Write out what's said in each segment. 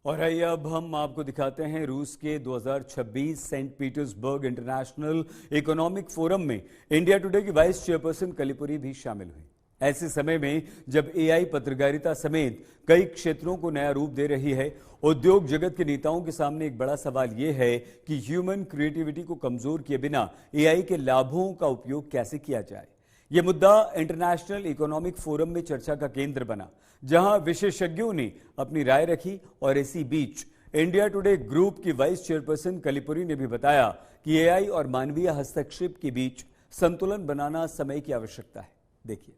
और आइए अब हम आपको दिखाते हैं रूस के 2026 Saint Petersburg international economic forum में इंडिया टुडे की वाइस चेयरपर्सन कलीपुरी भी शामिल हुई। ऐसे समय में जब एआई पत्रकारिता समेत कई क्षेत्रों को नया रूप दे रही है, उद्योग जगत के नेताओं के सामने एक बड़ा सवाल यह है कि ह्यूमन क्रिएटिविटी को कमजोर किए बिना एआई के लाभों का उपयोग कैसे किया जाए। यह मुद्दा इंटरनेशनल इकोनॉमिक फोरम में चर्चा का केंद्र बना, जहां विशेषज्ञों ने अपनी राय रखी। और इसी बीच इंडिया टुडे ग्रुप की वाइस चेयरपर्सन कलीपुरी ने भी बताया कि एआई और मानवीय हस्तक्षेप के बीच संतुलन बनाना समय की आवश्यकता है। देखिए,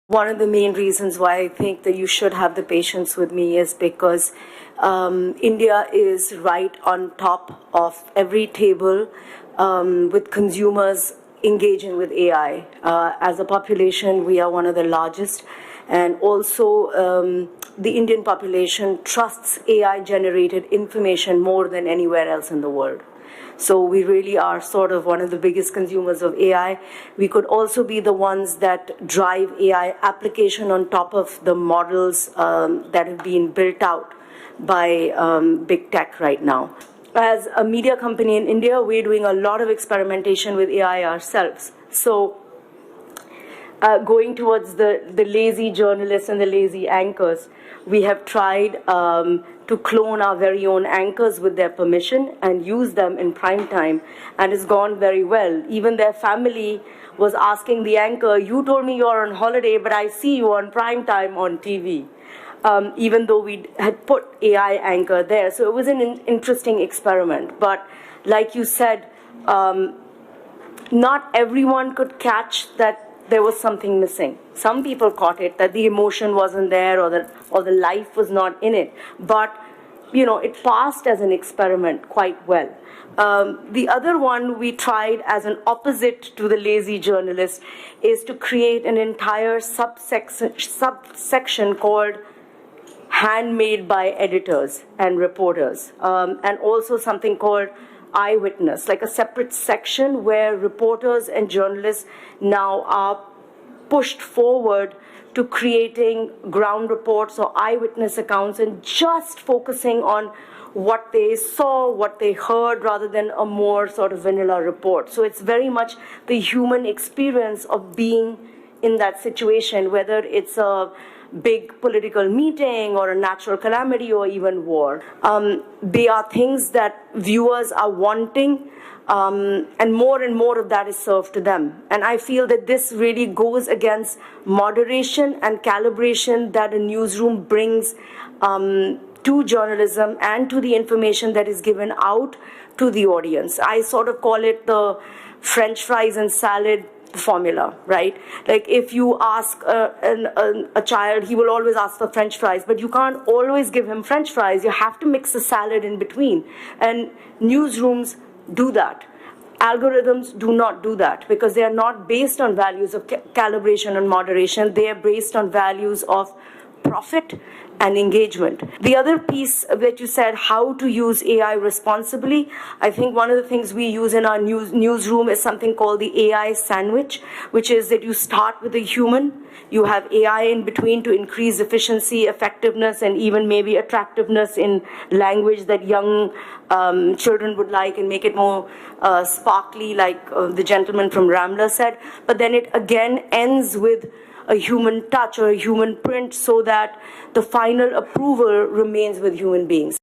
One of the main reasons why I think that you should have the patience with me is because India is right on top of every table with consumers engaging with AI. As a population, we are one of the largest, and also the Indian population trusts AI-generated information more than anywhere else in the world. So we really are sort of one of the biggest consumers of AI. We could also be the ones that drive AI application on top of the models that have been built out by big tech right now. As a media company in India, we're doing a lot of experimentation with AI ourselves. So going towards the lazy journalists and the lazy anchors, we have tried to clone our very own anchors with their permission and use them in prime time, and it's gone very well. Even their family was asking the anchor, "You told me you're on holiday, but I see you on prime time on TV." Even though we had put AI anchor there. So it was an interesting experiment. But like you said, not everyone could catch that there was something missing. Some people caught it, that the emotion wasn't there, or the life was not in it. But you know, it passed as an experiment quite well. The other one we tried as an opposite to the lazy journalist is to create an entire subsection called handmade by editors and reporters, and also something called eyewitness, like a separate section where reporters and journalists now are pushed forward to creating ground reports or eyewitness accounts and just focusing on what they saw, what they heard, rather than a more sort of vanilla report. So it's very much the human experience of being in that situation, whether it's a big political meeting or a natural calamity or even war. They are things that viewers are wanting, and more of that is served to them. And I feel that this really goes against moderation and calibration that a newsroom brings to journalism and to the information that is given out to the audience. I sort of call it the French fries and salad formula, right? Like if you ask a child, he will always ask for French fries, but you can't always give him French fries. You have to mix a salad in between. And newsrooms do that. Algorithms do not do that because they are not based on values of calibration and moderation. They are based on values of profit and engagement. The other piece that you said, how to use AI responsibly, I think one of the things we use in our newsroom is something called the AI sandwich, which is that you start with a human, you have AI in between to increase efficiency, effectiveness, and even maybe attractiveness in language that young children would like and make it more sparkly, like the gentleman from Ramla said. But then it again ends with a human touch or a human print so that the final approval remains with human beings.